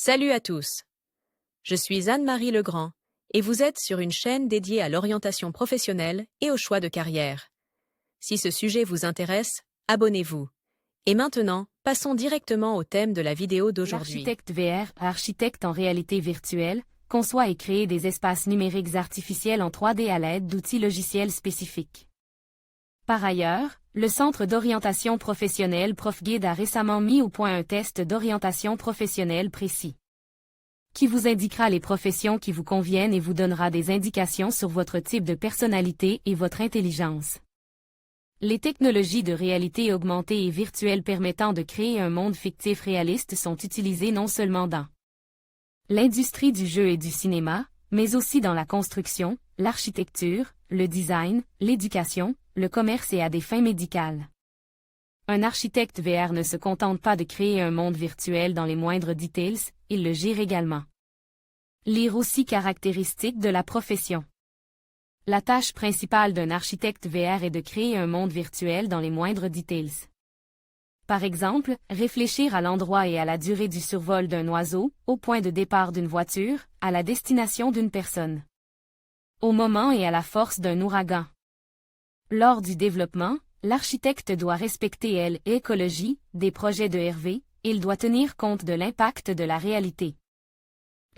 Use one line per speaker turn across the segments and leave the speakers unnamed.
Salut à tous. Je suis Anne-Marie Legrand et vous êtes sur une chaîne dédiée à l'orientation professionnelle et au choix de carrière. Si ce sujet vous intéresse, abonnez-vous. Et maintenant, passons directement au thème de la vidéo d'aujourd'hui.
L'architecte VR, architecte en réalité virtuelle, conçoit et crée des espaces numériques artificiels en 3D à l'aide d'outils logiciels spécifiques. Par ailleurs, le Centre d'orientation professionnelle ProfGuide a récemment mis au point un test d'orientation professionnelle précis, qui vous indiquera les professions qui vous conviennent et vous donnera des indications sur votre type de personnalité et votre intelligence. Les technologies de réalité augmentée et virtuelle permettant de créer un monde fictif réaliste sont utilisées non seulement dans l'industrie du jeu et du cinéma, mais aussi dans la construction, l'architecture, le design, l'éducation, le commerce et à des fins médicales. Un architecte VR ne se contente pas de créer un monde virtuel dans les moindres details, il le gère également. Lire aussi caractéristiques de la profession. La tâche principale d'un architecte VR est de créer un monde virtuel dans les moindres details. Par exemple, réfléchir à l'endroit et à la durée du survol d'un oiseau, au point de départ d'une voiture, à la destination d'une personne, au moment et à la force d'un ouragan. Lors du développement, l'architecte doit respecter l'écologie des projets de RV, il doit tenir compte de l'impact de la réalité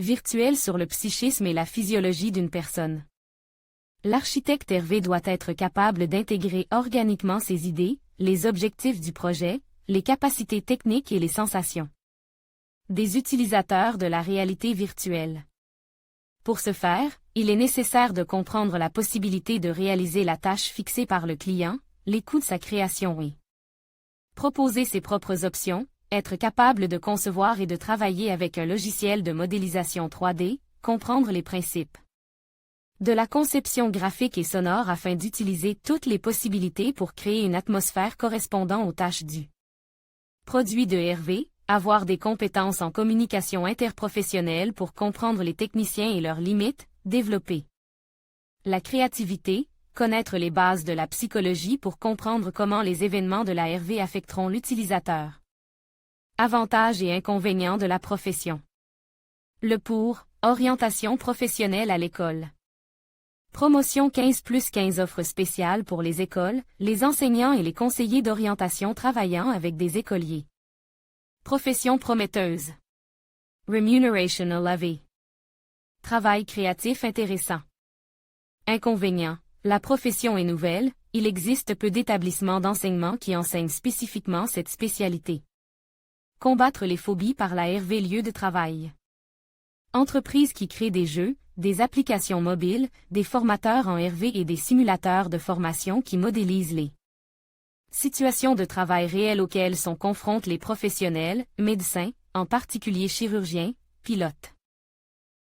virtuelle sur le psychisme et la physiologie d'une personne. L'architecte RV doit être capable d'intégrer organiquement ses idées, les objectifs du projet, les capacités techniques et les sensations des utilisateurs de la réalité virtuelle. Pour ce faire, il est nécessaire de comprendre la possibilité de réaliser la tâche fixée par le client, les coûts de sa création et proposer ses propres options, être capable de concevoir et de travailler avec un logiciel de modélisation 3D, comprendre les principes de la conception graphique et sonore afin d'utiliser toutes les possibilités pour créer une atmosphère correspondant aux tâches du produit de RV, avoir des compétences en communication interprofessionnelle pour comprendre les techniciens et leurs limites, développer la créativité, connaître les bases de la psychologie pour comprendre comment les événements de la RV affecteront l'utilisateur. Avantages et inconvénients de la profession. Le pour, orientation professionnelle à l'école. Promotion 15+15 offres spéciales pour les écoles, les enseignants et les conseillers d'orientation travaillant avec des écoliers. Profession prometteuse. Remuneration élevée. Travail créatif intéressant. Inconvénients. La profession est nouvelle, il existe peu d'établissements d'enseignement qui enseignent spécifiquement cette spécialité. Combattre les phobies par la RV lieu de travail. Entreprises qui créent des jeux, des applications mobiles, des formateurs en RV et des simulateurs de formation qui modélisent les situations de travail réelles auxquelles sont confrontés les professionnels, médecins, en particulier chirurgiens, pilotes.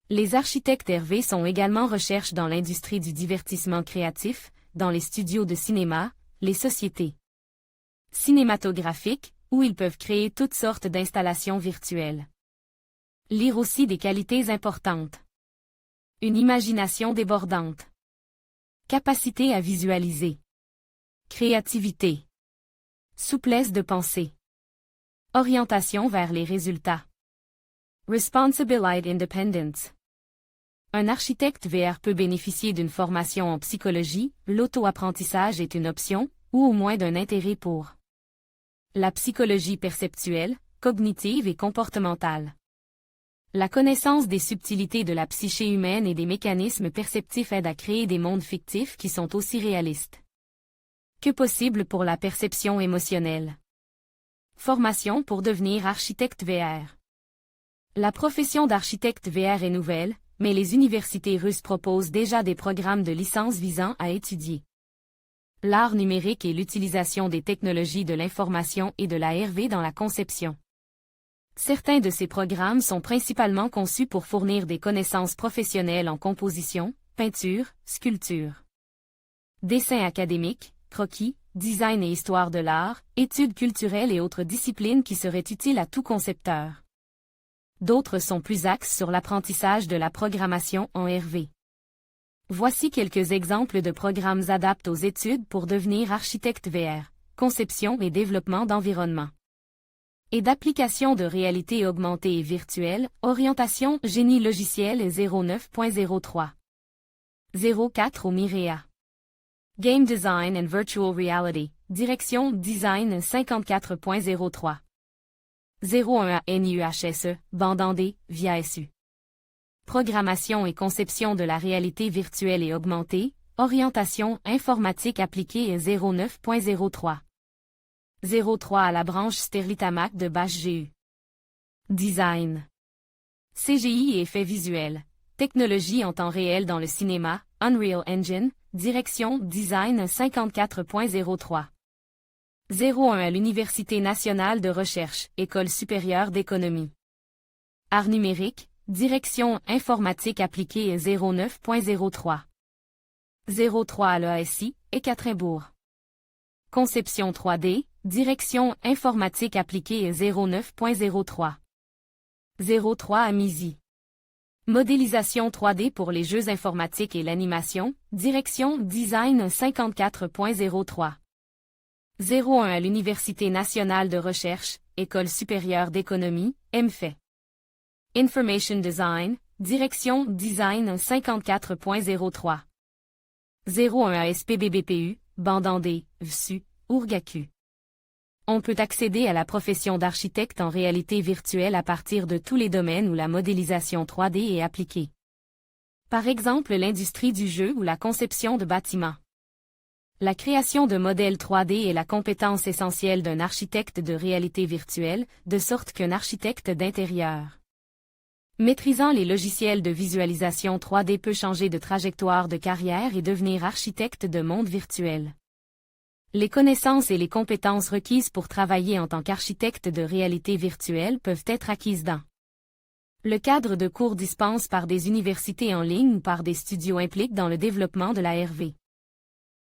Les architectes RV sont également recherchés dans l'industrie du divertissement créatif, dans les studios de cinéma, les sociétés cinématographiques, où ils peuvent créer toutes sortes d'installations virtuelles. Lire aussi des qualités importantes. Une imagination débordante. Capacité à visualiser. Créativité. Souplesse de pensée. Orientation vers les résultats. Responsibility independence. Un architecte VR peut bénéficier d'une formation en psychologie, l'auto-apprentissage est une option, ou au moins d'un intérêt pour la psychologie perceptuelle, cognitive et comportementale. La connaissance des subtilités de la psyché humaine et des mécanismes perceptifs aide à créer des mondes fictifs qui sont aussi réalistes que possible pour la perception émotionnelle. Formation pour devenir architecte VR. La profession d'architecte VR est nouvelle, mais les universités russes proposent déjà des programmes de licence visant à étudier l'art numérique et l'utilisation des technologies de l'information et de la RV dans la conception. Certains de ces programmes sont principalement conçus pour fournir des connaissances professionnelles en composition, peinture, sculpture, dessin académique, croquis, design et histoire de l'art, études culturelles et autres disciplines qui seraient utiles à tout concepteur. D'autres sont plus axes sur l'apprentissage de la programmation en RV. Voici quelques exemples de programmes adaptés aux études pour devenir architecte VR, conception et développement d'environnement. et d'application de réalité augmentée et virtuelle, orientation génie logiciel 09.03. 04 au Mirea. Game Design and Virtual Reality, direction Design 54.03. 01 à NUHSE, Bandandé, via SU. Programmation et conception de la réalité virtuelle et augmentée, orientation informatique appliquée 09.03. 03 à la branche Sterlitamac de Bache-GU. Design. CGI et effets visuels. Technologie en temps réel dans le cinéma, Unreal Engine, direction Design 54.03. 01 à l'Université nationale de recherche, École supérieure d'économie. Art numérique, direction informatique appliquée 09.03. 03 à l'EASI, Ekaterinbourg. Conception 3D, direction informatique appliquée 09.03. 03 à MISI. Modélisation 3D pour les jeux informatiques et l'animation, direction Design 54.03. 01 à l'Université nationale de recherche, École supérieure d'économie, MFE. Information Design, direction Design 54.03. 01 à SPBBPU, Bandandé, VSU, Ourgacu. On peut accéder à la profession d'architecte en réalité virtuelle à partir de tous les domaines où la modélisation 3D est appliquée. Par exemple l'industrie du jeu ou la conception de bâtiments. La création de modèles 3D est la compétence essentielle d'un architecte de réalité virtuelle, de sorte qu'un architecte d'intérieur maîtrisant les logiciels de visualisation 3D peut changer de trajectoire de carrière et devenir architecte de monde virtuel. Les connaissances et les compétences requises pour travailler en tant qu'architecte de réalité virtuelle peuvent être acquises dans le cadre de cours dispensés par des universités en ligne ou par des studios impliqués dans le développement de la RV.